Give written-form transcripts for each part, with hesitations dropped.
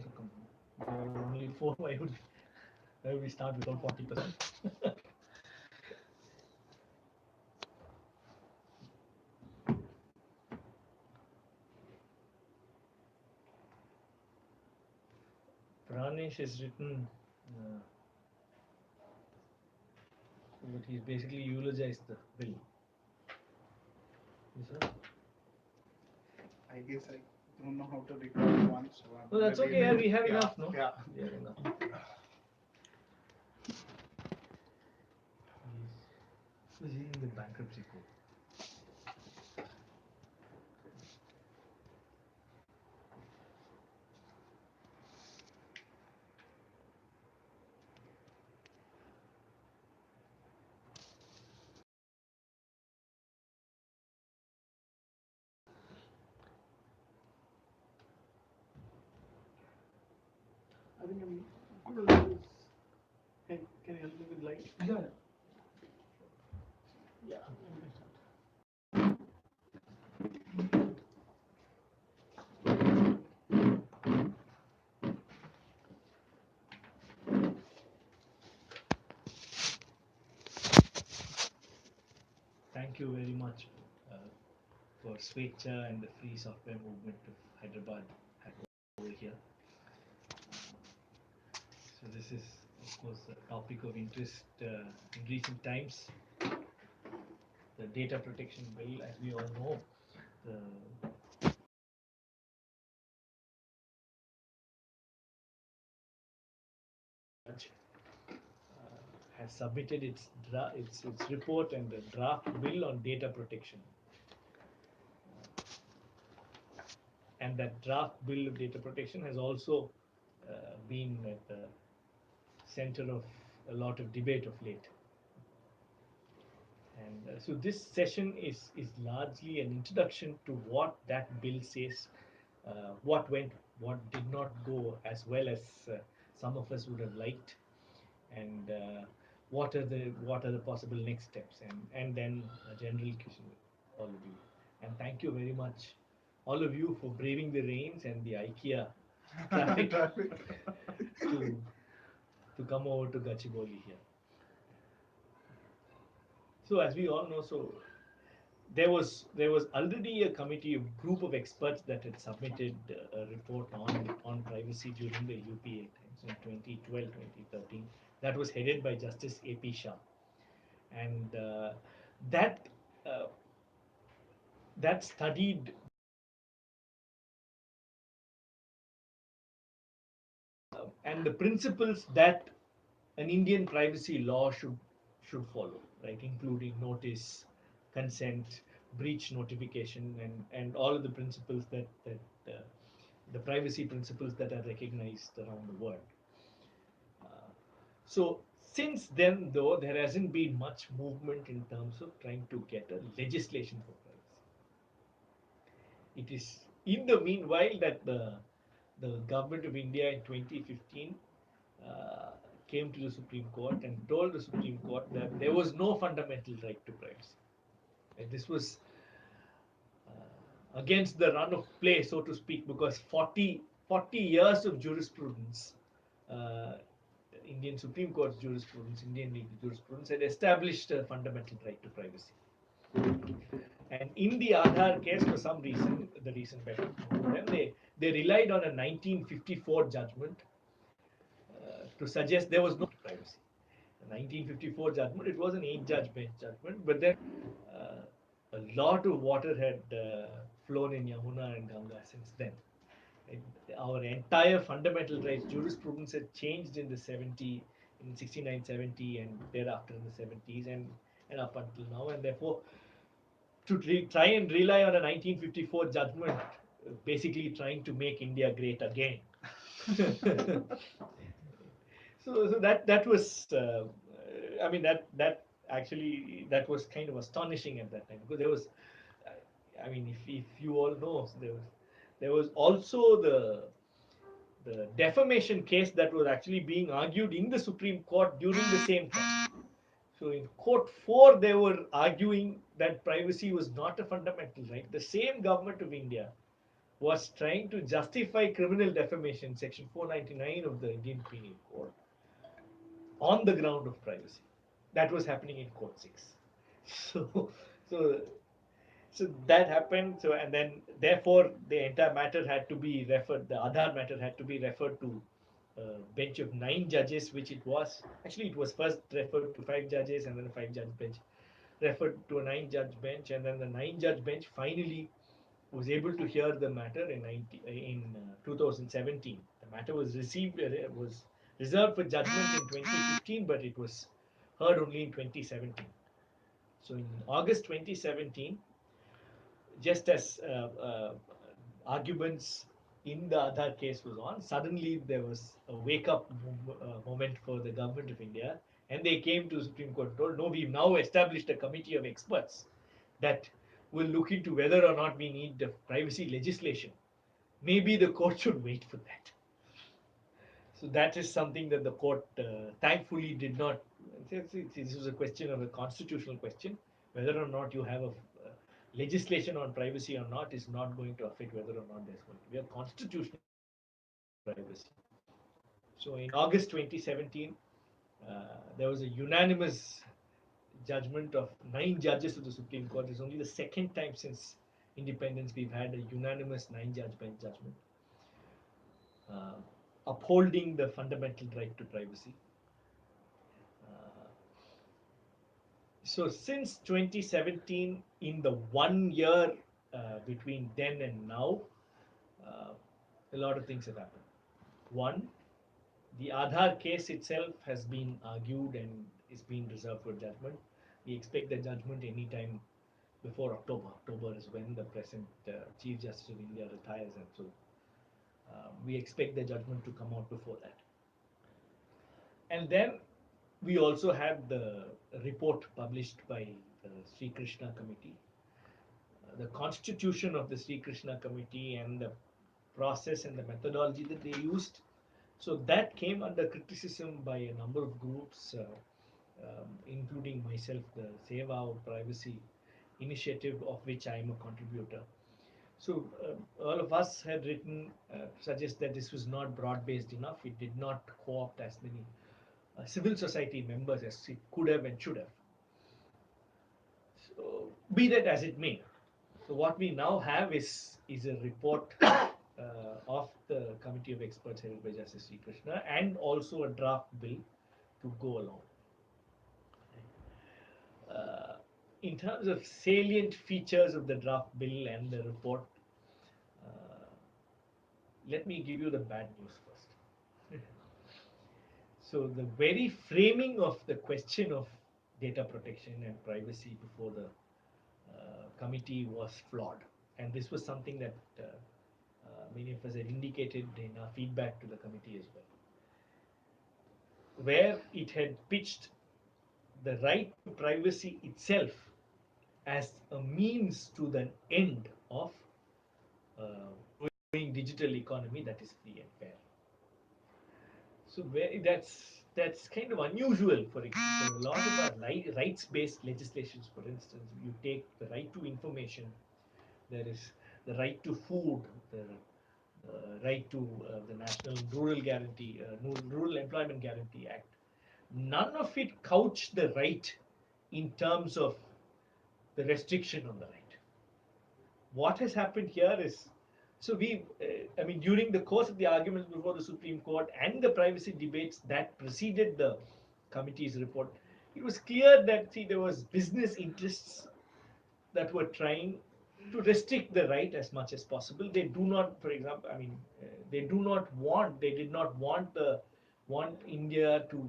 a company? There were only four. Why would we start without 40%? Pranesh has written, but he's basically eulogized the bill. Yes, sir? I guess I don't know how to record once. No, that's okay. Yeah, we have Yeah, enough, no? Yeah. We have enough. He's in the bankruptcy code. I think I'm good on this. Can you help me with light? Yeah. Yeah. Thank you very much for Swecha and the Free Software Movement of Hyderabad over here. So this is, of course, a topic of interest in recent times. The data protection bill, as we all know, the judge has submitted its report and the draft bill on data protection. And that draft bill of data protection has also been at the center of a lot of debate of late. And so this session is largely an introduction to what that bill says, what did not go as well as some of us would have liked, and what are the possible next steps, and then a general question with all of you. And thank you very much, all of you, for braving the rains and the IKEA traffic to come over to Gachibowli here. So as we all know, there was already a group of experts that had submitted a report on privacy during the UPA times in 2012, 2013. That was headed by Justice A.P. Shah, and that studied and the principles that an Indian privacy law should follow, right, including notice, consent, breach notification, and all of the principles that the privacy principles that are recognized around the world. So since then, though, there hasn't been much movement in terms of trying to get a legislation for privacy. It is in the meanwhile that the government of India in 2015 came to the Supreme Court and told the Supreme Court that there was no fundamental right to privacy. And this was against the run of play, so to speak, because 40 years of jurisprudence, Indian Supreme Court jurisprudence, Indian legal jurisprudence, had established a fundamental right to privacy. And in the Aadhaar case, for some reason, the reason better known to them, they relied on a 1954 judgment to suggest there was no privacy. The 1954 judgment, it was an 8-judge bench judgment, but then a lot of water had flown in Yamuna and Ganga since then. Our entire fundamental rights jurisprudence had changed in 69, 70, and thereafter in the 70s and up until now, and therefore to try and rely on a 1954 judgment, basically trying to make India great again. So that was, I mean, that actually that was kind of astonishing at that time, because there was, I mean, if you all know, there was also the defamation case that was actually being argued in the Supreme Court during the same time. So in Court 4, they were arguing that privacy was not a fundamental right. The same government of India was trying to justify criminal defamation, Section 499 of the Indian Penal Code, on the ground of privacy. That was happening in Court 6. So, so, so that happened. So, and then therefore the entire matter had to be referred. The Aadhaar matter had to be referred to a bench of 9 judges, which it was. Actually, it was first referred to 5 judges, and then a 5 judge bench referred to a 9 judge bench, and then the 9 judge bench finally was able to hear the matter in 2017. The matter was was reserved for judgment in 2015, but it was heard only in 2017. So in August 2017, just as arguments in the Aadhaar case was on, suddenly there was a wake-up moment for the government of India, and they came to the Supreme Court and told, no, we've now established a committee of experts that will look into whether or not we need the privacy legislation. Maybe the court should wait for that. So that is something that the court thankfully did not. This was a question of a constitutional question. Whether or not you have a legislation on privacy or not is not going to affect whether or not there's going to be a constitutional privacy. So in August 2017, there was a unanimous judgment of 9 judges of the Supreme Court. It's only the second time since independence we've had a unanimous 9 judge bench judgment uh, upholding the fundamental right to privacy. So since 2017, in the 1 year between then and now, a lot of things have happened. One, the Aadhaar case itself has been argued and is being reserved for judgment. We expect the judgment anytime before October. October is when the present Chief Justice of India retires, and so we expect the judgment to come out before that. And then we also had the report published by the Sri Krishna Committee, the constitution of the Sri Krishna Committee, and the process and the methodology that they used. So that came under criticism by a number of groups, including myself, the Seva or Privacy Initiative, of which I am a contributor. So all of us had written, suggest that this was not broad-based enough. It did not co-opt as many civil society members as it could have and should have. So be that as it may. So what we now have is a report of the Committee of Experts headed by Justice Sri Krishna, and also a draft bill to go along. In terms of salient features of the draft bill and the report, let me give you the bad news first. So the very framing of the question of data protection and privacy before the committee was flawed, and this was something that many of us had indicated in our feedback to the committee as well, where it had pitched the right to privacy itself as a means to the end of growing digital economy that is free and fair. So that's kind of unusual for a lot of our rights-based legislations. For instance, you take the right to information, there is the right to food, the right to the National Rural Guarantee, Rural Employment Guarantee Act. None of it couch the right in terms of the restriction on the right. What has happened here is, so I mean, during the course of the arguments before the Supreme Court and the privacy debates that preceded the committee's report, it was clear that, see, there was business interests that were trying to restrict the right as much as possible. They do not, for example, I mean, they did not want India to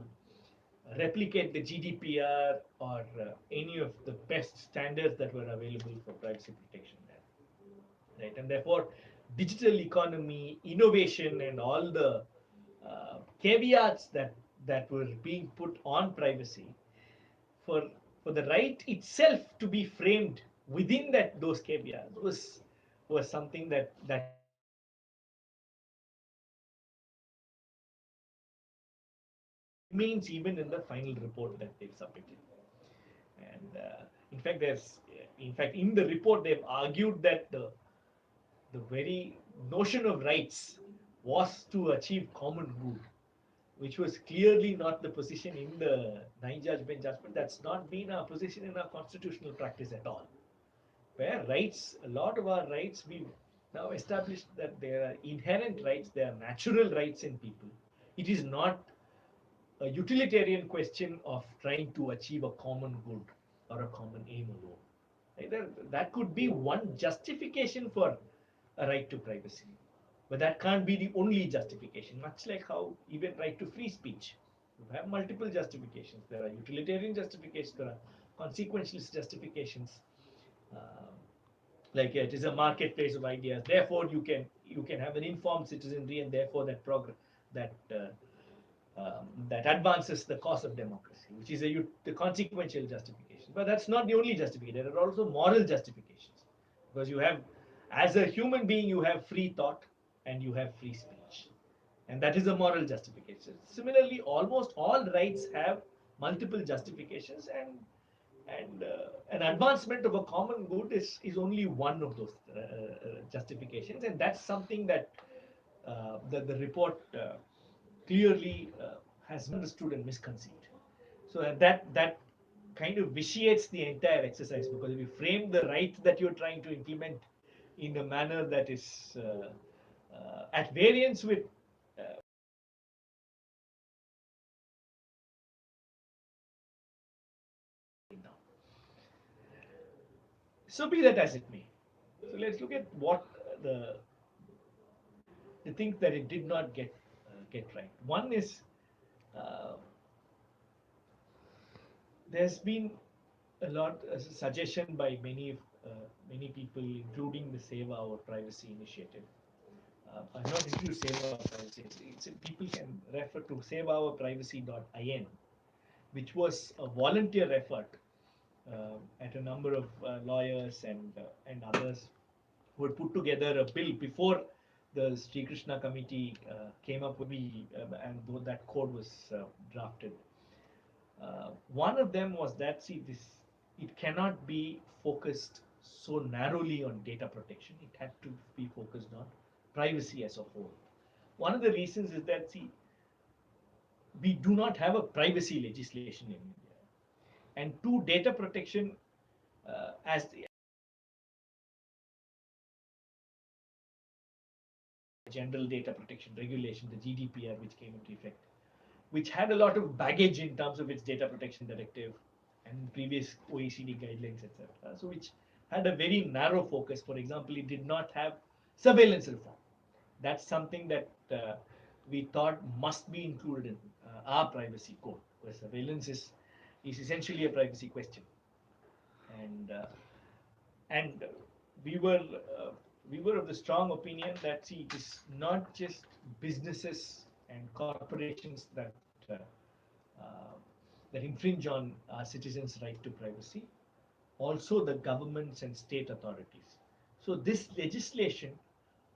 replicate the GDPR or any of the best standards that were available for privacy protection there, right? And therefore, digital economy, innovation, and all the caveats that were being put on privacy, for the right itself to be framed within those caveats was something that remains even in the final report that they've submitted. And in fact, in the report they've argued that the very notion of rights was to achieve common good, which was clearly not the position in the nine-judge bench judgment. That's not been our position in our constitutional practice at all. Where rights, a lot of our rights, we've now established that there are inherent rights, there are natural rights in people. It is not a utilitarian question of trying to achieve a common good or a common aim alone. Either that could be one justification for a right to privacy, but that can't be the only justification. Much like how even right to free speech, you have multiple justifications. There are utilitarian justifications, there are consequentialist justifications. Uh, like it is a marketplace of ideas. Therefore, you can have an informed citizenry, and therefore that that advances the cause of democracy, which is the consequential justification. But that's not the only justification. There are also moral justifications, because you have, as a human being, you have free thought and you have free speech, and that is a moral justification. Similarly, almost all rights have multiple justifications, and an advancement of a common good is only one of those justifications, and that's something that the report clearly has understood and misconceived. So that kind of vitiates the entire exercise, because if you frame the right that you're trying to implement in a manner that is at variance with now. So be that as it may. So let's look at what the things that it did not get right. One is uh, there's been a lot a suggestion by many people, including the Save Our Privacy initiative. I'm not into Save Our Privacy. People can refer to saveourprivacy.in, which was a volunteer effort at a number of lawyers and others who had put together a bill before the Sri Krishna committee came up with and though that code was drafted. One of them was that, see, it cannot be focused so narrowly on data protection. It had to be focused on privacy as a whole. One of the reasons is that, see, we do not have a privacy legislation in India, and two, data protection as the General Data Protection Regulation, the GDPR, which came into effect, which had a lot of baggage in terms of its data protection directive and previous OECD guidelines, etc. So, which had a very narrow focus. For example, it did not have surveillance reform. That's something that we thought must be included in our privacy code, where surveillance is essentially a privacy question. And we were uh, we were of the strong opinion that, see, it is not just businesses and corporations uh, uh, that infringe on our citizens' right to privacy, also the governments and state authorities. So this legislation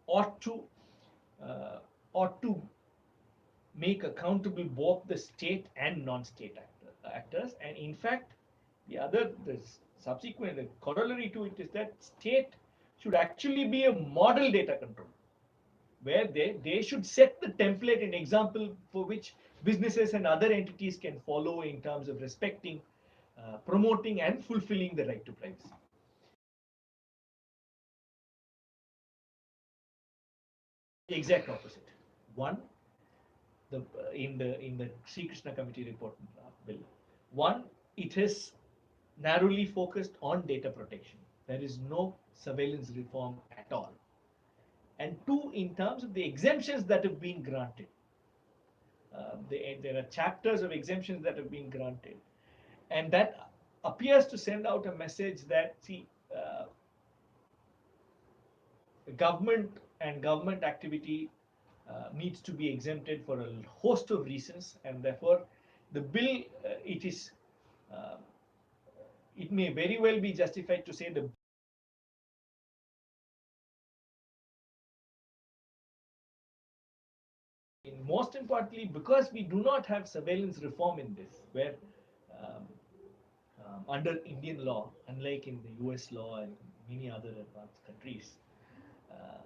ought to uh, ought to make accountable both the state and non-state actors. And in fact, the subsequent the corollary to it is that state should actually be a model data control, where they should set the template and example for which businesses and other entities can follow in terms of respecting, promoting, and fulfilling the right to privacy. The exact opposite. One, in the Sri Krishna Committee report bill, one, it is narrowly focused on data protection. There is no surveillance reform at all. And two, in terms of the exemptions that have been granted, there are chapters of exemptions that have been granted, and that appears to send out a message that, see, government and government activity needs to be exempted for a host of reasons, and therefore the bill uh, it may very well be justified to say the most importantly, because we do not have surveillance reform in this, where um, under Indian law, unlike in the US law and many other advanced countries, uh,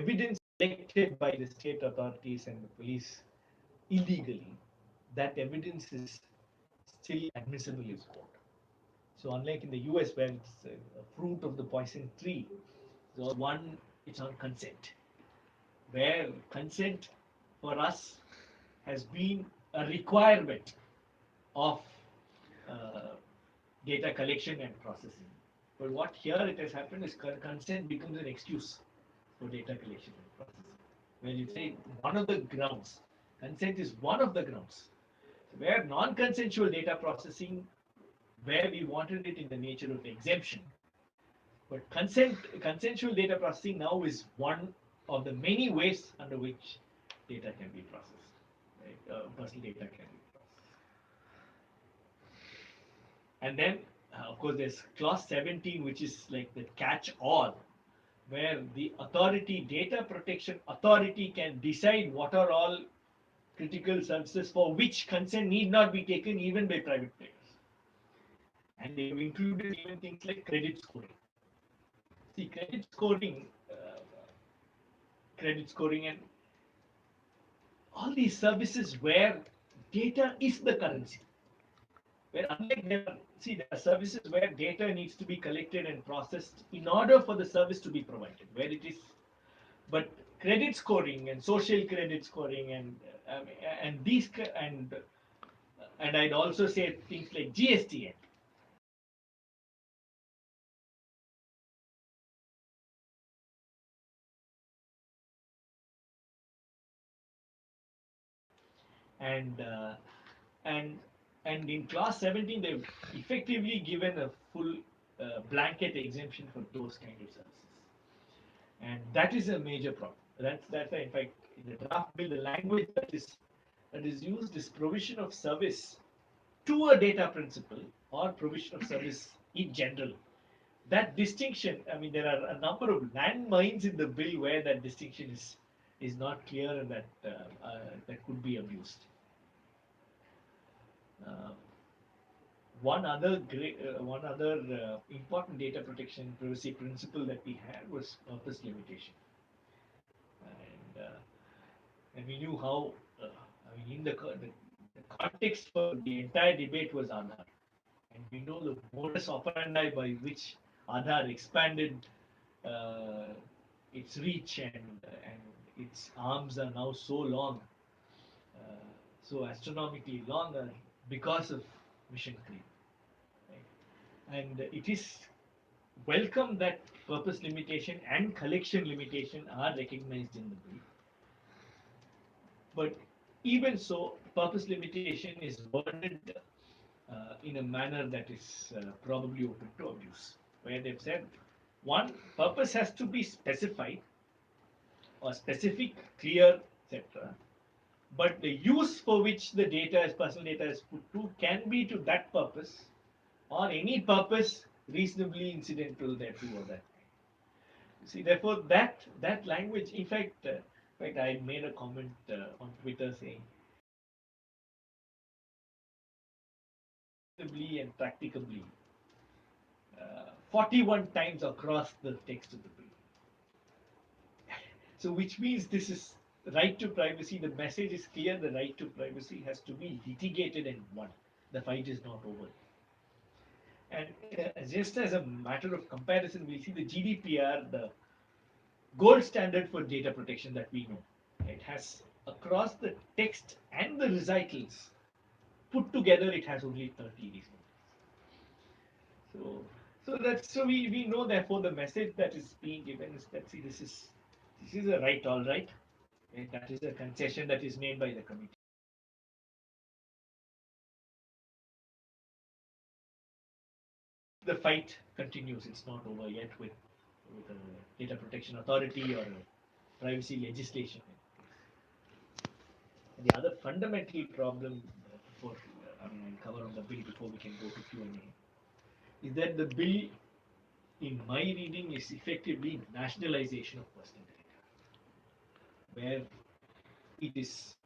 evidence collected by the state authorities and the police illegally, that evidence is still admissible in court. So unlike in the US where it's a fruit of the poison tree, so one, it's on consent, where consent for us has been a requirement of uh, data collection and processing. But what here it has happened is consent becomes an excuse for data collection and processing. Where you say one of the grounds, consent is one of the grounds. Where non-consensual data processing, where we wanted it in the nature of exemption, but consensual data processing now is one of the many ways under which data can be processed. Right? Personal data can be processed. And then, of course, there's clause 17, which is like the catch-all, where the authority, data protection authority, can decide what are all critical services for which consent need not be taken even by private players. And they've included even things like credit scoring. See, credit scoring, and all these services where data is the currency. Where unlike there are services where data needs to be collected and processed in order for the service to be provided. Where it is, but credit scoring and social credit scoring and these and I'd also say things like GSTN. And and and in clause 17 they've effectively given a full blanket exemption for those kind of services, and that is a major problem. That's in fact in the draft bill the language that is used is provision of service to a data principle or provision of service in general. That distinction, I mean, there are a number of landmines in the bill where that distinction is not clear, and that could be abused. Uh, one other important data protection privacy principle that we had was purpose limitation, and we knew how. I mean, the context for the entire debate was Aadhaar, and we know the modus operandi by which Aadhaar expanded uh, its reach, and its arms are now so long, so astronomically long, because of Mission Creep. Right? And it is welcome that purpose limitation and collection limitation are recognized in the bill. But even so, purpose limitation is worded in a manner that is probably open to abuse, where they've said one, purpose has to be specified or specific, clear, etc. But the use for which the personal data is put to, can be to that purpose or any purpose reasonably incidental thereto or that. See, therefore, that language, in fact, I made a comment on Twitter saying, reasonably and practicably, 41 times across the text of the bill. So, which means this is right to privacy. The message is clear. The right to privacy has to be litigated and won. The fight is not over. And just as a matter of comparison, we see the GDPR, the gold standard for data protection that we know. It has across the text and the recitals put together, it has only 30 reasons. So we know therefore the message that is being given is that, see, this is a right, all right, and that is a concession that is made by the committee. The fight continues. It's not over yet with a data protection authority or a privacy legislation. And the other fundamental problem before I'll cover on the bill before we can go to Q&A, is that the bill, in my reading, is effectively nationalization of personal data, where it is.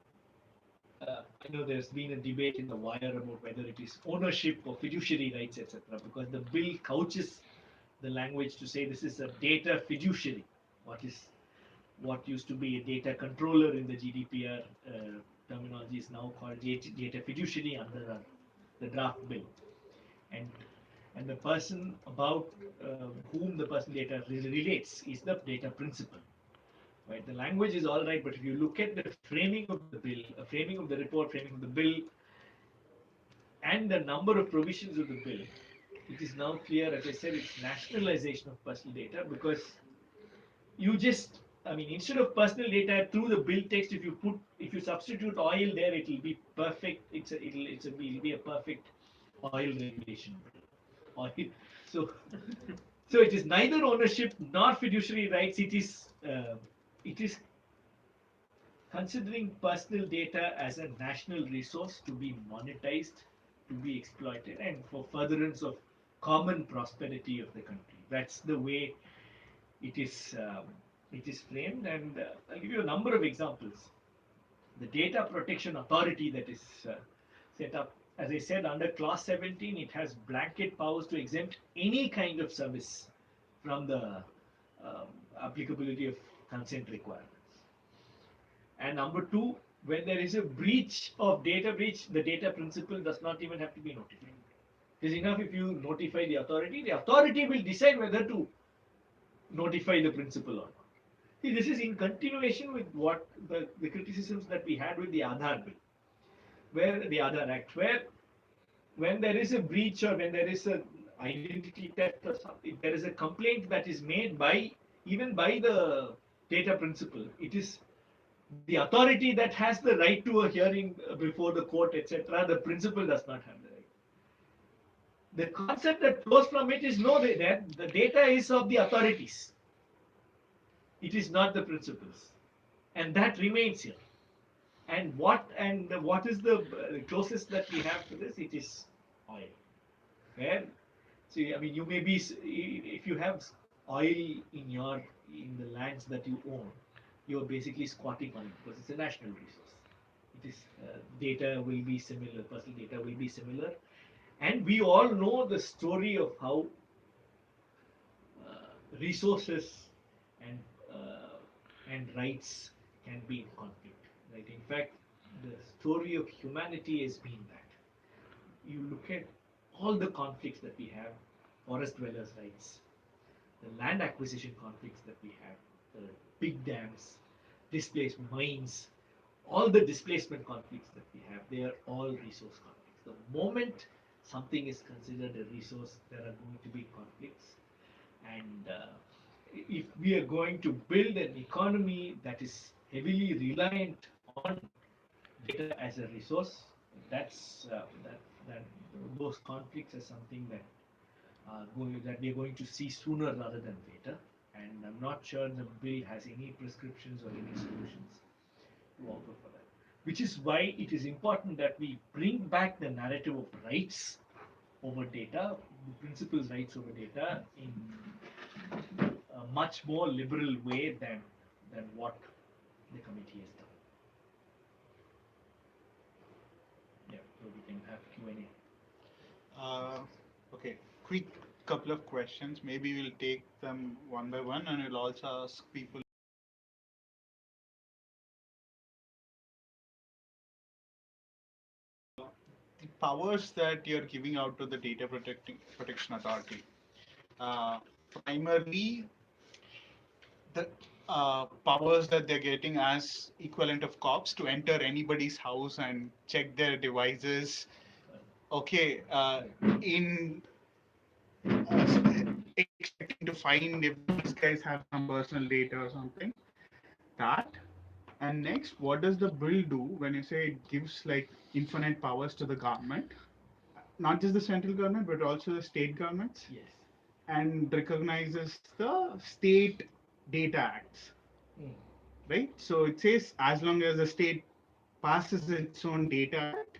I know there's been a debate in the wire about whether it is ownership or fiduciary rights, etc., because the bill couches the language to say this is a data fiduciary. What is what used to be a data controller in the GDPR terminology is now called data fiduciary under the draft bill, and the person about whom the person data relates is the data principal. Right, the language is all right, but if you look at the framing of the bill, framing of the report, framing of the bill, and the number of provisions of the bill, it is now clear, as I said, it's nationalization of personal data, because you just, I mean, instead of personal data through the bill text, if you substitute oil there, it will be perfect. It'll be a perfect oil regulation bill. Oil. So so it is neither ownership nor fiduciary rights. It is considering personal data as a national resource to be monetized, to be exploited, and for furtherance of common prosperity of the country. That's the way it is framed, and I'll give you a number of examples. The Data Protection Authority that is set up, as I said, under Clause 17, it has blanket powers to exempt any kind of service from the um, applicability of consent requirements. And number two, when there is a breach of data breach, the data principal does not even have to be notified. It is enough if you notify the authority will decide whether to notify the principal or not. See, this is in continuation with what the criticisms that we had with the Aadhaar bill, where the Aadhaar Act, where when there is a breach or when there is a identity theft or something, there is a complaint that is made by even by the data principal. It is the authority that has the right to a hearing before the court, etc. The principal does not have the right. The concept that flows from it is no, that the data is of the authorities. It is not the principals, and that remains here. And what is the closest that we have to this? It is oil. Where, see, I mean, you may be, if you have oil in the lands that you own, you are basically squatting on it because it's a national resource. It is data will be similar, personal data will be similar, and we all know the story of how resources and rights can be in conflict. Right. In fact, the story of humanity has been that. You look at all the conflicts that we have: forest dwellers' rights, the land acquisition conflicts that we have, the big dams, displaced mines, all the displacement conflicts that we have, they are all resource conflicts. The moment something is considered a resource, there are going to be conflicts. And if we are going to build an economy that is heavily reliant on data as a resource, that's that those conflicts are something that that we are going to see sooner rather than later. And I'm not sure the bill has any prescriptions or any solutions to offer for that. Which is why it is important that we bring back the narrative of rights over data, the principles rights over data, in a much more liberal way than what the committee has done. Yeah, so we can have Q&A. Okay, quick couple of questions. Maybe we'll take them one by one, and we'll also ask people. The powers that you're giving out to the Protection Authority, uh, primarily the powers that they're getting as equivalent of cops to enter anybody's house and check their devices. Okay, in expecting to find if these guys have some personal data or something. That. And next, what does the bill do when you say it gives like infinite powers to the government? Not just the central government, but also the state governments, Yes. and recognizes the state data acts, right? So it says as long as the state passes its own data act.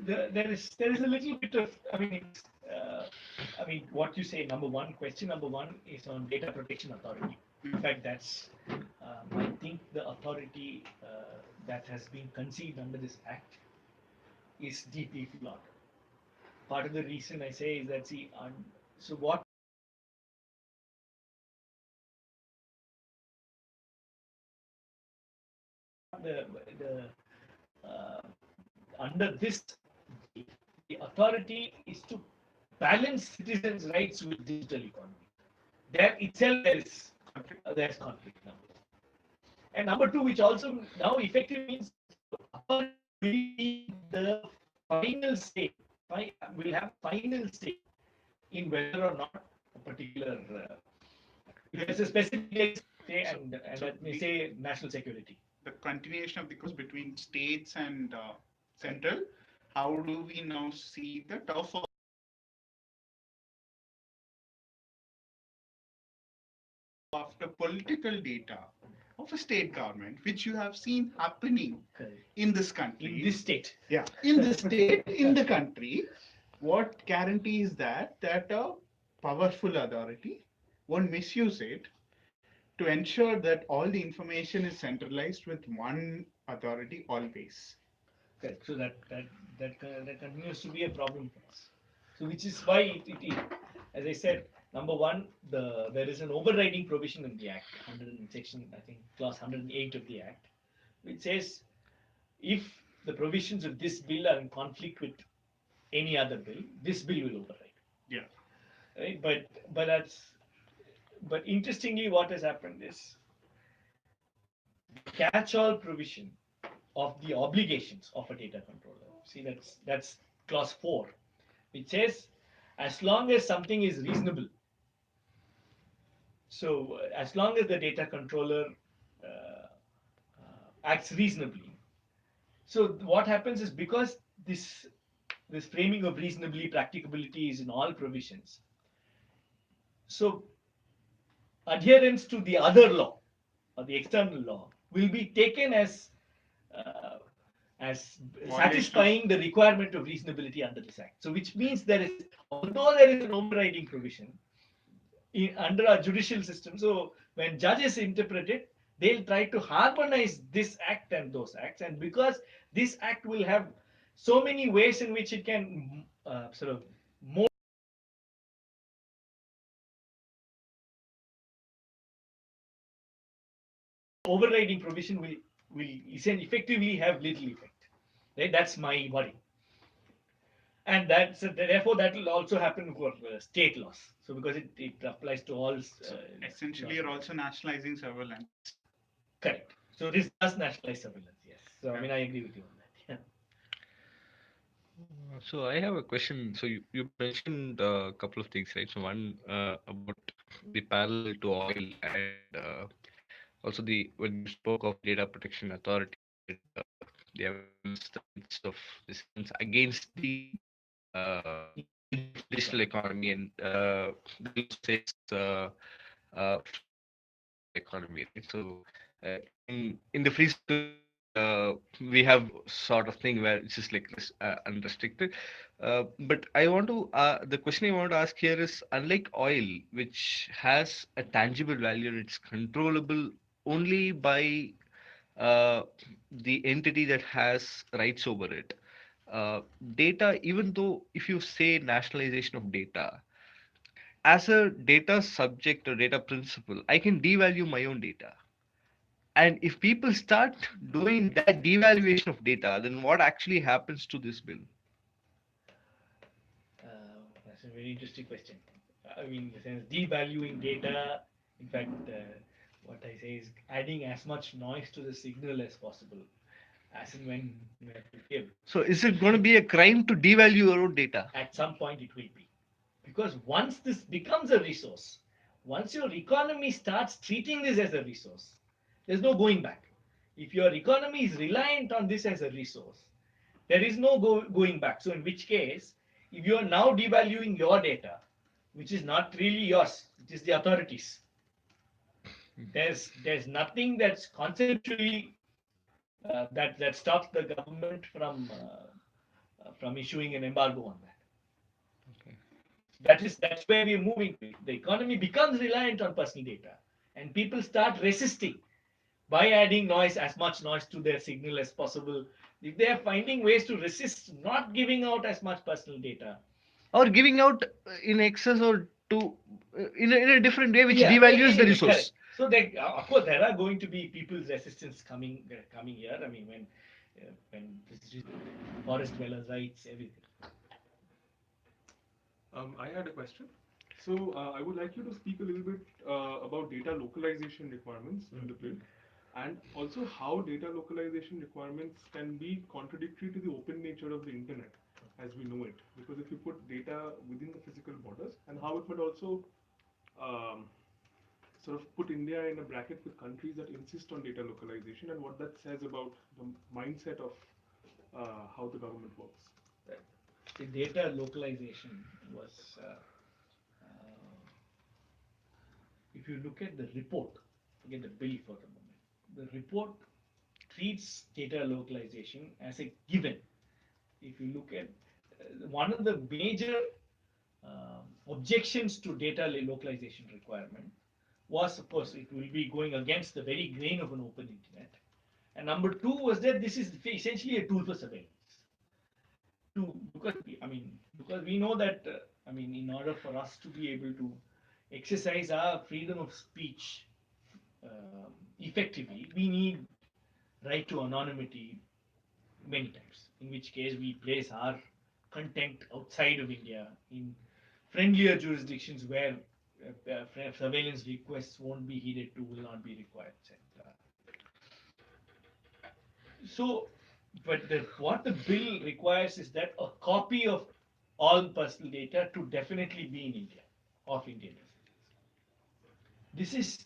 There is a little bit of, I mean, it's, what you say. Question number one is on Data Protection Authority. In fact, that's I think the authority that has been conceived under this act is deeply flawed. Part of the reason I say is that, see, so what under this, the authority is to balance citizens' rights with digital economy. There itself there's conflict now. And number two, which also now effectively means authority will be the final say, will have final say in whether or not a particular there's a specific say, and let me say national security. The continuation of the course between states and central, how do we now see the turf after political data of a state government, which you have seen happening in this country, in this state? Yeah, in the state, in the country, what guarantees that a powerful authority won't misuse it to ensure that all the information is centralized with one authority always? Correct. So that continues to be a problem for us. So which is why as I said, number one, there is an overriding provision in the Act, under section, I think, clause 108 of the Act, which says if the provisions of this bill are in conflict with any other bill, this bill will override. Yeah. Right? But interestingly, what has happened is catch-all provision of the obligations of a data controller. See, that's clause 4, which says as long as something is reasonable. So as long as the data controller acts reasonably. So what happens is, because this framing of reasonably, practicability is in all provisions. So adherence to the other law or the external law will be taken as satisfying the requirement of reasonability under this Act. So which means although there is an overriding provision under our judicial system, so when judges interpret it, they'll try to harmonize this Act and those acts. And because this Act will have so many ways in which it can sort of more overriding provision will effectively have little effect. Right? That's my worry. And therefore that will also happen for state laws. So because it applies to all. Essentially, you're also nationalizing surveillance. Correct. So this does nationalize surveillance. Yes. So I mean, I agree with you on that. Yeah. So I have a question. So you mentioned a couple of things, right? So one about the parallel to oil, and also when you spoke of data protection authority, uh, the evidence, the rights of the citizens against the digital economy, and the law says economy, right? So in the free we have sort of thing where it's just like this unrestricted. But I want to the question I want to ask here is, unlike oil, which has a tangible value and it's controllable only by the entity that has rights over it. Data, even though if you say nationalization of data, as a data subject or data principle, I can devalue my own data. And if people start doing that devaluation of data, then what actually happens to this bill? That's a very interesting question. I mean, in the sense, devaluing data, in fact, what I say is adding as much noise to the signal as possible, as in when you have to give. So is it going to be a crime to devalue your own data? At some point it will be. Because once this becomes a resource, once your economy starts treating this as a resource, there's no going back. If your economy is reliant on this as a resource, there is no going back. So in which case, if you are now devaluing your data, which is not really yours, it is the authorities. There's nothing that's conceptually that stops the government from issuing an embargo on that. Okay. That's where we're moving to. The economy becomes reliant on personal data, and people start resisting by adding as much noise to their signal as possible. If they are finding ways to resist not giving out as much personal data, or giving out in excess or in a different way, which devalues the resource. Correct. So of course there are going to be people's resistance coming here. I mean, when when forest dwellers' rights, everything. I had a question. So I would like you to speak a little bit about data localization requirements in the bill, and also how data localization requirements can be contradictory to the open nature of the internet as we know it. Because if you put data within the physical borders, and how it might also um, sort of put India in a bracket with countries that insist on data localization, and what that says about the mindset of how the government works. The data localization was, if you look at the report, forget the bill for a moment, the report treats data localization as a given. If you look at one of the major objections to data localization requirement was, of course, it will be going against the very grain of an open internet. And number two was that this is essentially a tool for surveillance. Because we know that in order for us to be able to exercise our freedom of speech effectively, we need right to anonymity many times. In which case, we place our content outside of India in friendlier jurisdictions where surveillance requests won't be heeded to, will not be required, etc. So, but what the bill requires is that a copy of all personal data to definitely be in India, of Indian residents. This is,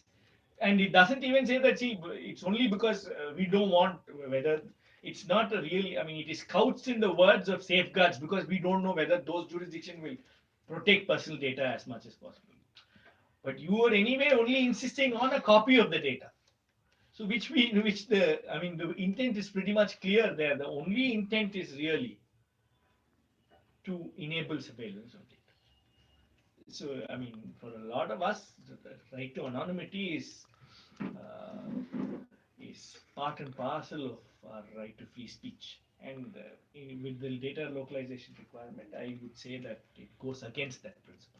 and it doesn't even say that, see, it's only because we don't want whether it's not a really, it is couched in the words of safeguards because we don't know whether those jurisdictions will protect personal data as much as possible. But you are anyway only insisting on a copy of the data. So the intent is pretty much clear there. The only intent is really to enable surveillance of data. So for a lot of us, the right to anonymity is part and parcel of our right to free speech. And with the data localization requirement, I would say that it goes against that principle.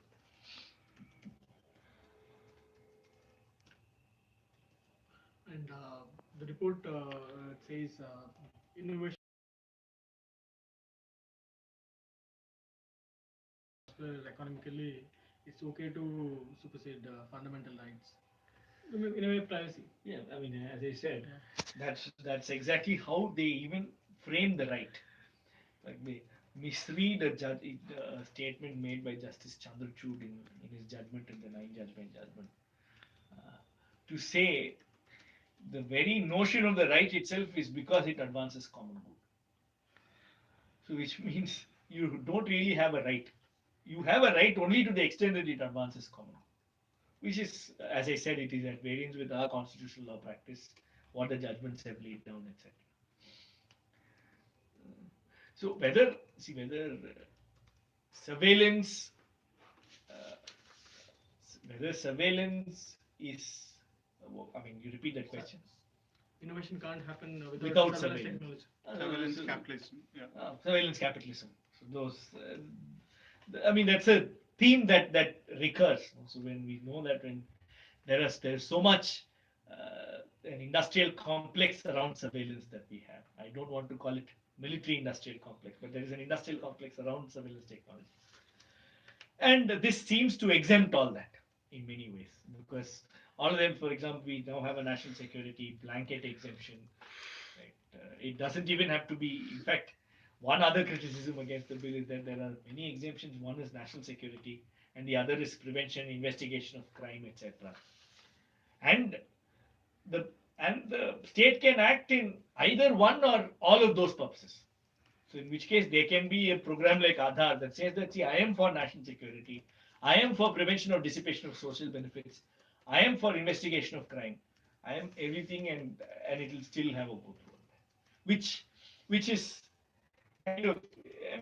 And the report says innovation economically, it's okay to supersede fundamental rights. In a way, privacy. Yeah, as I said, that's exactly how they even frame the right. Like they misread a statement made by Justice Chandrachud in his judgment in the nine judgment to say the very notion of the right itself is because it advances common good. So which means you don't really have a right. You have a right only to the extent that it advances common good, which is, as I said, it is at variance with our constitutional law practice, what the judgments have laid down, etc. So whether surveillance, uh, whether surveillance is, you repeat that question. Innovation can't happen Without surveillance surveillance. technology. Surveillance capitalism. Yeah. Surveillance capitalism. So that's a theme that recurs. So when we know that when there's so much an industrial complex around surveillance that we have. I don't want to call it military industrial complex, but there is an industrial complex around surveillance technology. And this seems to exempt all that in many ways because all of them, for example, we now have a national security blanket exemption. Right? It doesn't even have to be, in fact, one other criticism against the bill is that there are many exemptions. One is national security, and the other is prevention, investigation of crime, etc. And the the state can act in either one or all of those purposes. So in which case there can be a program like Aadhaar that says that, see, I am for national security, I am for prevention or dissipation of social benefits, I am for investigation of crime, I am everything, and it will still have a good role, which is kind of,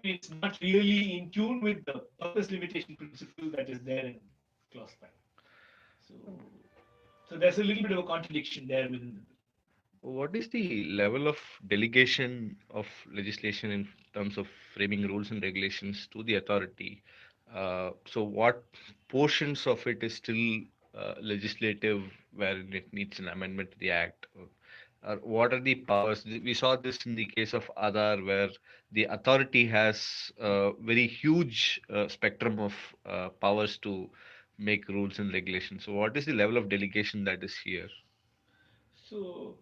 it's not really in tune with the purpose limitation principle that is there in clause 5. So there's a little bit of a contradiction there within the bill. What is the level of delegation of legislation in terms of framing rules and regulations to the authority? So, what portions of it is still legislative, wherein it needs an amendment to the act? or what are the powers? We saw this in the case of Aadhaar, where the authority has a very huge spectrum of powers to make rules and regulations. So, what is the level of delegation that is here? So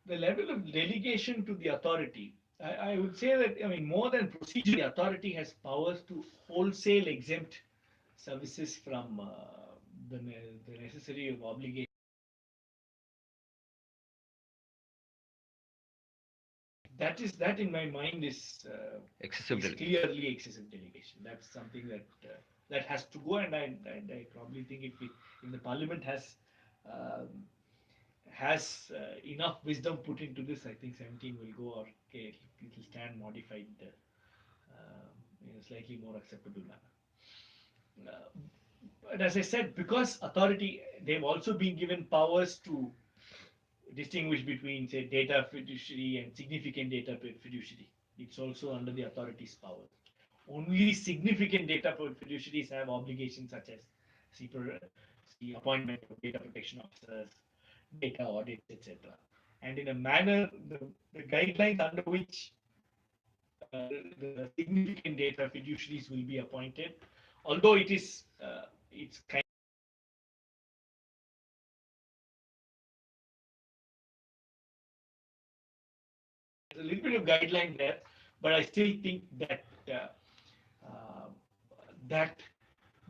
the level of delegation to the authority, I would say that, I mean, more than procedure, the authority has powers to wholesale exempt services from the necessary of obligation. That in my mind Excessive is delegation. clearly excessive delegation. That's something that has to go, and I probably think if the parliament um, has enough wisdom put into this, I think 17 will go, or okay, it will stand modified in a slightly more acceptable manner. But as I said, because authority, they've also been given powers to distinguish between, say, data fiduciary and significant data fiduciary. It's also under the authority's power. Only significant data fiduciaries have obligations such as the appointment of data protection officers, data audits, etc. And in a manner, the guidelines under which the significant data fiduciaries will be appointed, although it's kind of a little bit of guideline there, but I still think uh, that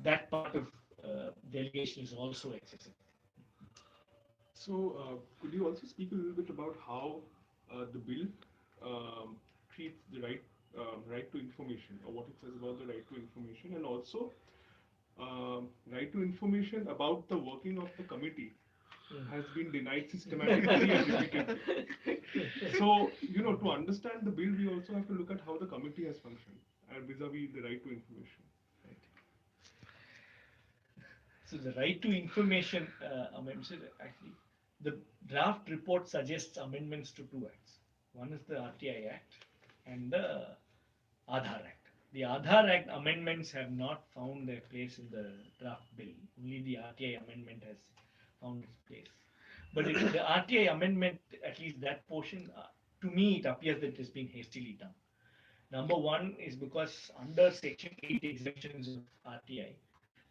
that part of delegation is also excessive. So, could you also speak a little bit about how the bill treats the right to information, or what it says about the right to information, and also right to information about the working of the committee has been denied systematically and repeatedly. So, to understand the bill, we also have to look at how the committee has functioned vis-a-vis the right to information. So the right to information amendments, actually, the draft report suggests amendments to two acts. One is the RTI Act and the Aadhaar Act. The Aadhaar Act amendments have not found their place in the draft bill. Only the RTI amendment has found its place. But the RTI amendment, at least that portion, to me, it appears that it has been hastily done. Number one is because under Section 8 exemptions of RTI,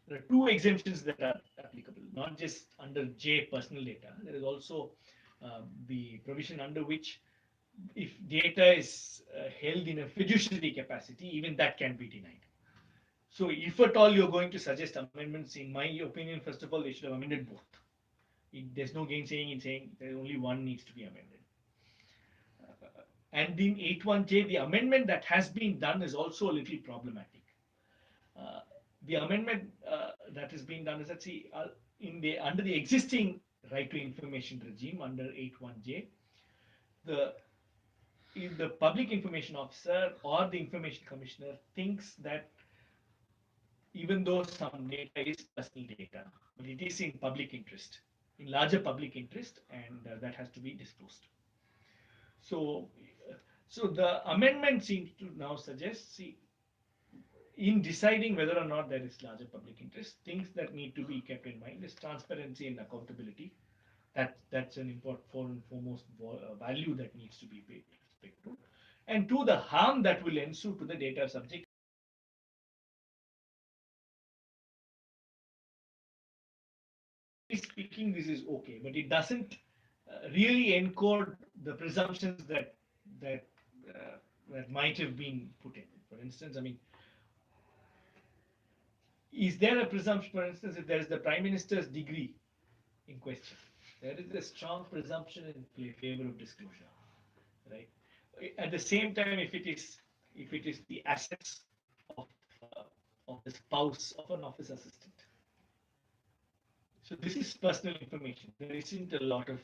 there are two exemptions that are applicable, not just under J personal data. There is also the provision under which if data is held in a fiduciary capacity, even that can be denied. So if at all you're going to suggest amendments, in my opinion, first of all, they should have amended both. There's no gainsaying in saying that only one needs to be amended. And in 81J, the amendment that has been done is also a little problematic. Uh, the amendment that has been done is that, see, under the existing right to information regime under 81J, the if the public information officer or the information commissioner thinks that even though some data is personal data, but it is in public interest, in larger public interest, and that has to be disclosed. So, so the amendment seems to now suggest, see, in deciding whether or not there is larger public interest, things that need to be kept in mind is transparency and accountability. That's an important foremost value that needs to be paid respect to, and to the harm that will ensue to the data subject. Speaking, this is okay, but it doesn't really encode the presumptions that that might have been put in. For instance, I mean, is there a presumption, for instance, if there is the prime minister's degree in question, there is a strong presumption in favor of disclosure, right? At the same time, if it is the assets of uh, of the spouse of an office assistant, so this is personal information. There isn't a lot of,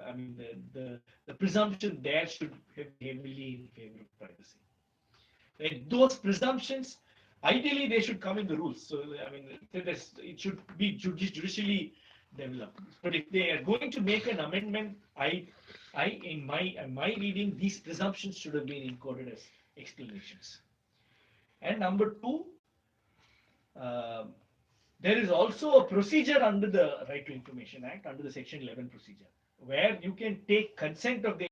I mean, the presumption there should be heavily in favor of privacy. Right? Those presumptions, ideally, they should come in the rules. So I mean, it should be judicially developed. But if they are going to make an amendment, in my reading, these presumptions should have been encoded as explanations. And number two, um there is also a procedure under the Right to Information Act, under the Section 11 procedure. where you can take consent of the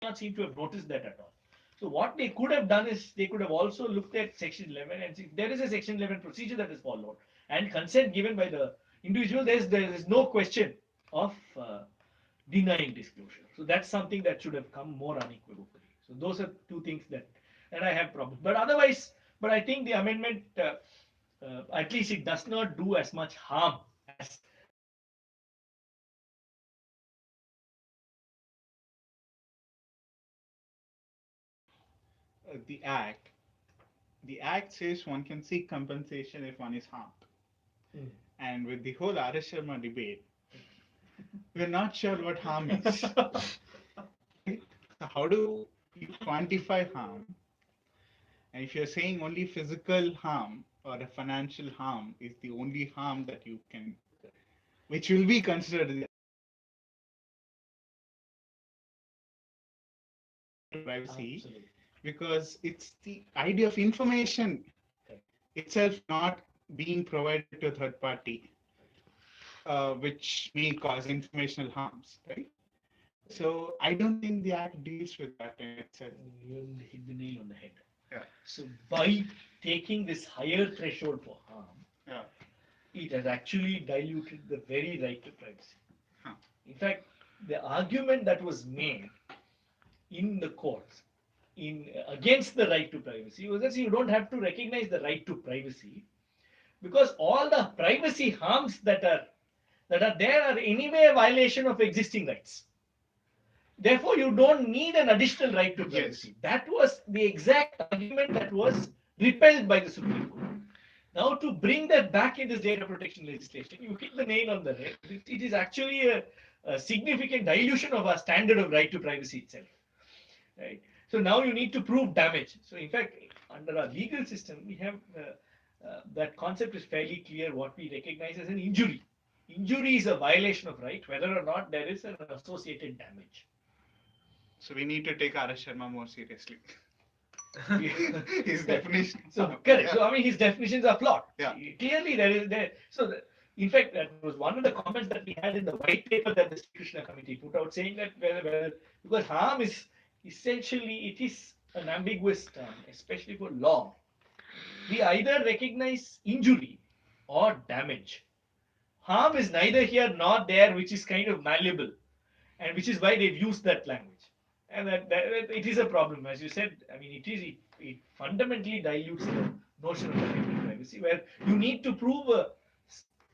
not seem to have noticed that at all. So what they could have done is they could have also looked at section 11 and see if there is a section 11 procedure that is followed and consent given by the individual, there is no question of denying disclosure. So that's something that should have come more unequivocally. So those are two things that I have problems. But otherwise, but I think the amendment, at least it does not do as much harm as The act. The act says one can seek compensation if one is harmed. Mm. And with the whole R. S. Sharma debate, we're not sure what harm is. Right? So how do you quantify harm? And if you're saying only physical harm or a financial harm is the only harm that you can, which will be considered the privacy, Absolutely. because it's the idea of information Correct. itself not being provided to a third party, which may cause informational harms, right? So I don't think the act deals with that in itself. You hit the nail on the head. Yeah. So by taking this higher threshold for harm, Yeah. it has actually diluted the very right to privacy. Huh. In fact, the argument that was made in the courts in against the right to privacy was that you don't have to recognize the right to privacy because all the privacy harms that are there are anyway a violation of existing rights. Therefore, you don't need an additional right to privacy. Yes. That was the exact argument that was repelled by the Supreme Court. Now, to bring that back in this data protection legislation, you hit the nail on the head. It is actually a significant dilution of our standard of right to privacy itself. Right? So now you need to prove damage. So in fact, under our legal system, we have that concept is fairly clear. What we recognize as an injury. Injury is a violation of right, whether or not there is an associated damage. So we need to take R. S. Sharma more seriously. His definition. So correct. Yeah. So I mean, his definitions are flawed. Yeah. Clearly, there is there. So in fact, that was one of the comments that we had in the white paper that the Sri Krishna committee put out, saying that whether because harm is essentially it is an ambiguous term, especially for law. We either recognize injury or damage. Harm is neither here nor there, which is kind of malleable, and which is why they've used that language. And that it is a problem, as you said. I mean, it fundamentally dilutes the notion of the right to privacy, where you need to prove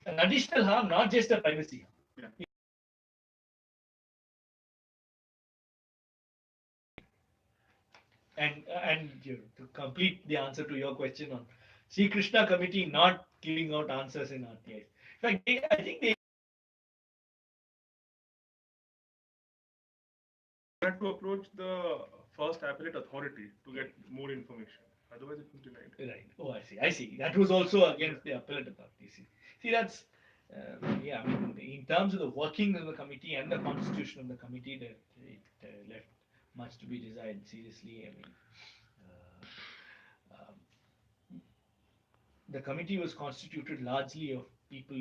an additional harm, not just a privacy harm. Yeah. And to complete the answer to your question on Sri Krishna committee not giving out answers in RTIs. In fact, I think they Had to approach the first appellate authority to get more information. Otherwise, it was denied. right. Oh, I see. I see. That was also against the appellate authority. See, that's yeah. I mean, in terms of the workings of the committee and the constitution of the committee, that it left much to be desired. Seriously, I mean, the committee was constituted largely of people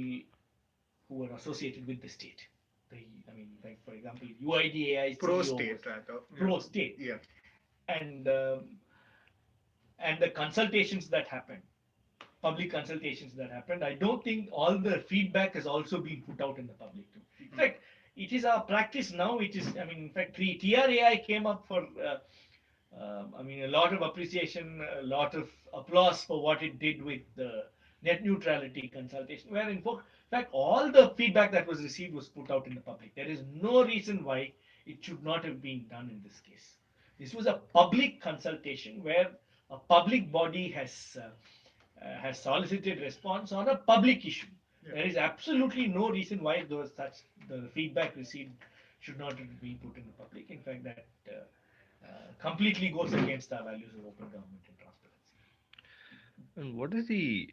who were associated with the state. I mean, like for example, UIDAI Pro-state, rather. pro-state, Yeah. and the consultations that happened, public consultations that happened, I don't think all the feedback has also been put out in the public too. In fact, it is our practice now. It is, I mean, in fact, TRAI came up for, I mean, a lot of appreciation, a lot of applause for what it did with the net neutrality consultation, where in fact all the feedback that was received was put out in the public. There is no reason why it should not have been done in this case. This was a public consultation where a public body has solicited response on a public issue. Yeah. There is absolutely no reason why the feedback received should not be put in the public. In fact, that completely goes against our values of open government and transparency. And what is the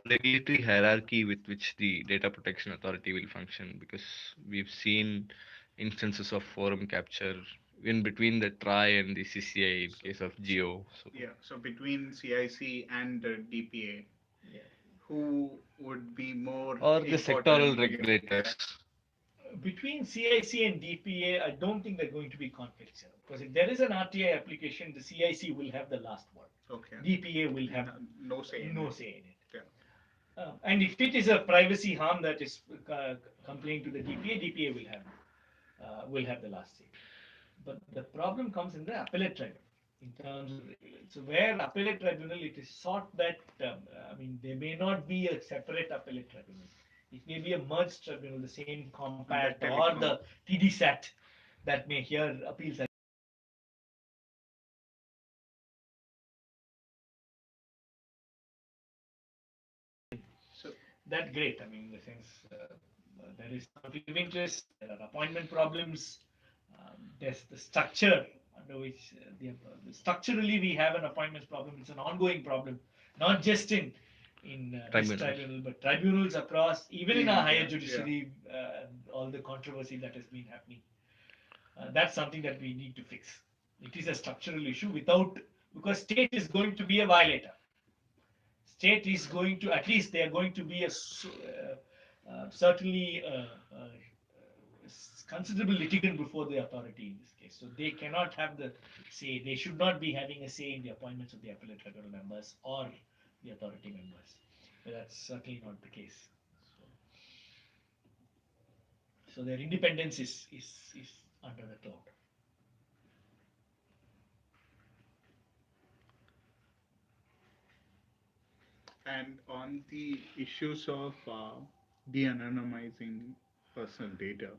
regulatory hierarchy with which the Data Protection Authority will function? Because we've seen instances of forum capture in between the TRAI and the CCI in case of Geo. So Yeah. So between CIC and DPA, Yeah. who would be more Or the sectoral important? regulators? Between CIC and DPA, I don't think there are going to be conflicts here. Because if there is an RTI application, the CIC will have the last word. Okay. DPA will have No say in no it. say in it. Yeah. And if it is a privacy harm that is complained to the DPA, DPA will have the last say. But the problem comes in the appellate tribunal in terms of so where appellate tribunal it is sought that I mean there may not be a separate appellate tribunal. It may be a merged tribunal, the same compact Under or telecom. the TDSAT that may hear appeals. So That great. I mean, in the sense there is conflict of interest, there are appointment problems, there's the structure under which structurally we have an appointments problem. It's an ongoing problem, not just in this Tribunals. tribunal, but tribunals across, even in our higher Yeah. judiciary, all the controversy that has been happening. That's something that we need to fix. It is a structural issue without because state is going to be a violator. State is going to at least they are going to be a certainly considerable litigant before the authority in this case. So they cannot have the say. They should not be having a say in the appointments of the appellate tribunal members or the authority members. But that's certainly not the case. So their independence is under the cloud. And on the issues of de-anonymizing personal data,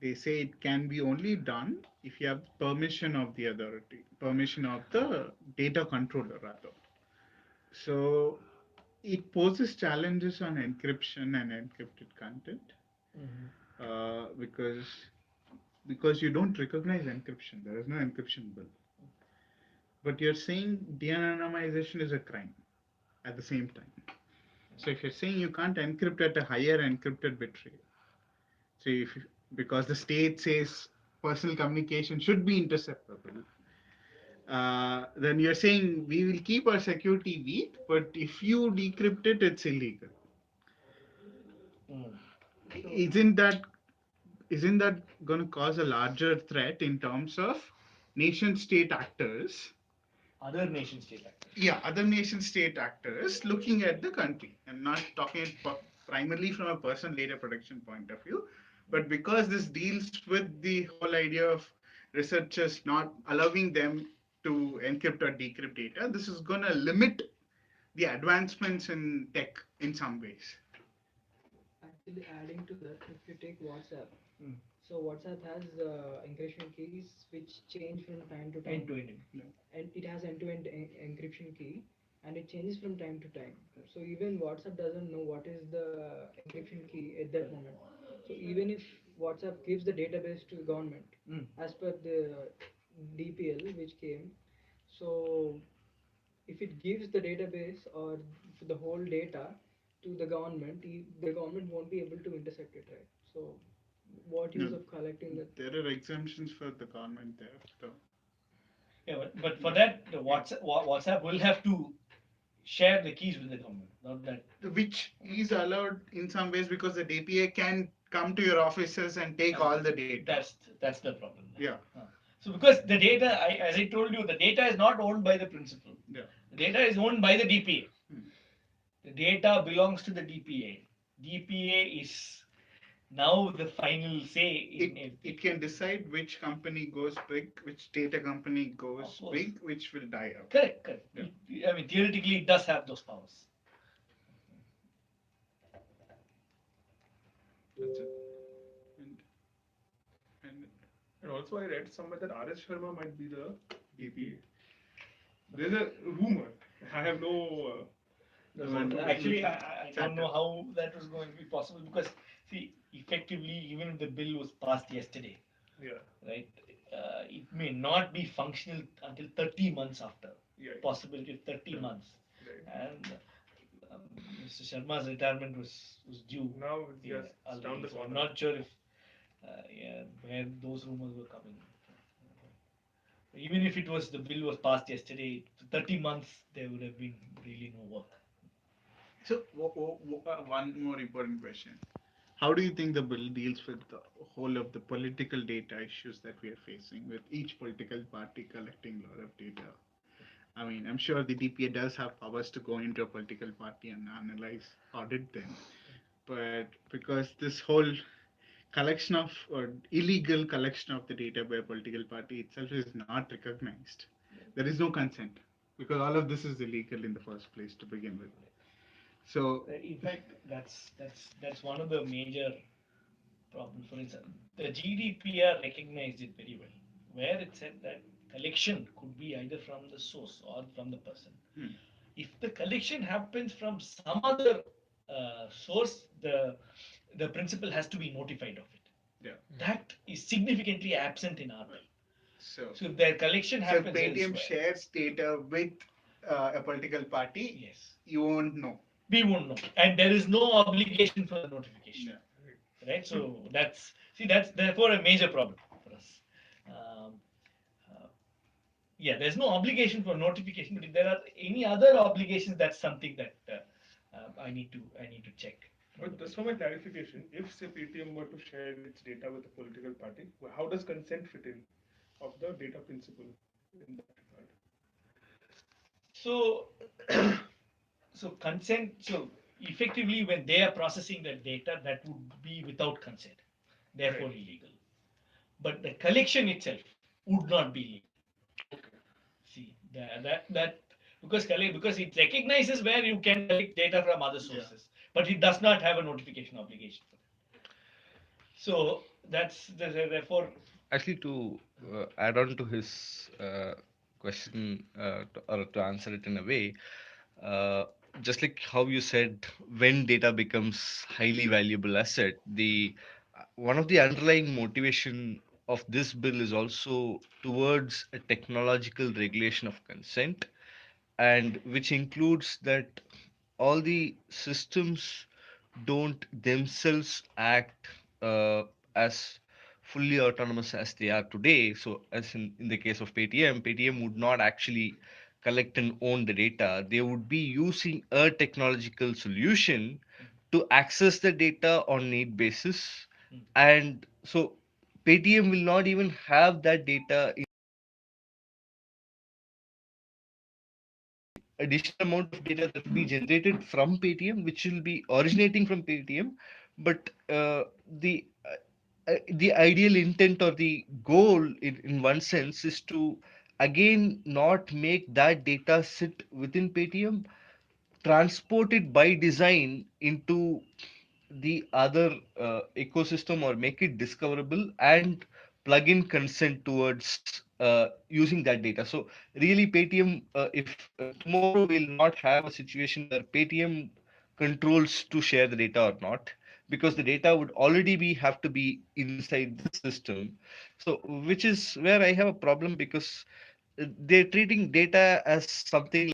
they say it can be only done if you have permission of the authority, permission of the data controller rather. So it poses challenges on encryption and encrypted content because you don't recognize encryption. There is no encryption bill. But you're saying de-anonymization is a crime at the same time. So if you're saying you can't encrypt at a higher encrypted bit rate, so if because the state says personal communication should be interceptable, then you're saying we will keep our security weak, but if you decrypt it, it's illegal. Isn't that going to cause a larger threat in terms of nation state actors? Other nation state actors. Yeah, other nation state actors looking at the country. I'm not talking primarily from a personal data protection point of view, but because this deals with the whole idea of researchers not allowing them to encrypt or decrypt data, this is going to limit the advancements in tech in some ways. Actually, adding to that, if you take WhatsApp, Mm. so WhatsApp has encryption keys which change from time to time, End to end. and it has end-to-end encryption key, and it changes from time to time. So even WhatsApp doesn't know what is the encryption key at that moment. So even if WhatsApp gives the database to the government, Mm. as per the DPL which came, so if it gives the database or the whole data to the government, the government won't be able to intercept it, right? So what use No. of collecting that? There are exemptions for the government there. So. Yeah, but for that, the WhatsApp will have to share the keys with the government, not that. Which is allowed in some ways because the DPA can come to your offices and take all the data. That's the problem. Yeah. So because the data, as I told you, the data is not owned by the principal. Yeah. The data is owned by the DPA. Hmm. The data belongs to the DPA. DPA is now the final say in It can decide which company goes big, which data company goes course. big, which will die out. Correct. Yeah. I mean, theoretically, it does have those powers. That's it. And And also, I read somewhere that R.S. Sharma might be the DPA. There's a rumor. I have no. Actually, I don't know how that was going to be possible because, see, effectively, even if the bill was passed yesterday, Yeah. right, it may not be functional until 30 months after. Yeah. Possibility of 30 months. Right. And Mr. Sharma's retirement was due. Now it's just already. down the So I'm corner. not sure if where those rumors were coming. Even if it was the bill was passed yesterday, 30 months there would have been really no work. So, one more important question. How do you think the bill deals with the whole of the political data issues that we are facing with each political party collecting a lot of data? I mean, I'm sure the DPA does have powers to go into a political party and analyze, audit them. But because this whole collection of or illegal collection of the data by a political party itself is not recognized, there is no consent because all of this is illegal in the first place to begin with. So, In fact, that's one of the major problems. For instance, the GDPR recognized it very well, where it said that collection could be either from the source or from the person. hmm, If the collection happens from some other source, the principal has to be notified of it. yeah. That is significantly absent in our bill. So, So if their collection so if happens Paytm elsewhere, shares data with a political party, yes, you won't know. we won't know, and there is no obligation for the notification. Yeah. Right? So that's therefore a major problem for us. Um, uh, yeah, there's no obligation for notification, but if there are any other obligations, that's something that I need to check. But just for my clarification, if say Paytm were to share its data with a political party, how does consent fit in of the data principle in that regard? So, so consent. So effectively, when they are processing that data, that would be without consent, therefore Right. illegal. But the collection itself would not be legal. See that because it recognizes where you can collect data from other sources, but it does not have a notification obligation for that. So therefore. Actually, to add on to his question or to answer it in a way, uh, just like how you said, when data becomes highly valuable asset, the one of the underlying motivation of this bill is also towards a technological regulation of consent, and which includes that all the systems don't themselves act as fully autonomous as they are today. So, as in the case of Paytm would not actually collect and own the data. They would be using a technological solution to access the data on need basis. Mm. And so, Paytm will not even have that data, additional amount of data that will be generated from Paytm, which will be originating from Paytm, but the ideal intent or the goal in one sense is to again not make that data sit within Paytm, transport it by design into the other ecosystem or make it discoverable and plug in consent towards using that data. So really Paytm, if tomorrow we'll not have a situation where Paytm controls to share the data or not, because the data would already be have to be inside the system. So which is where I have a problem, because they're treating data as something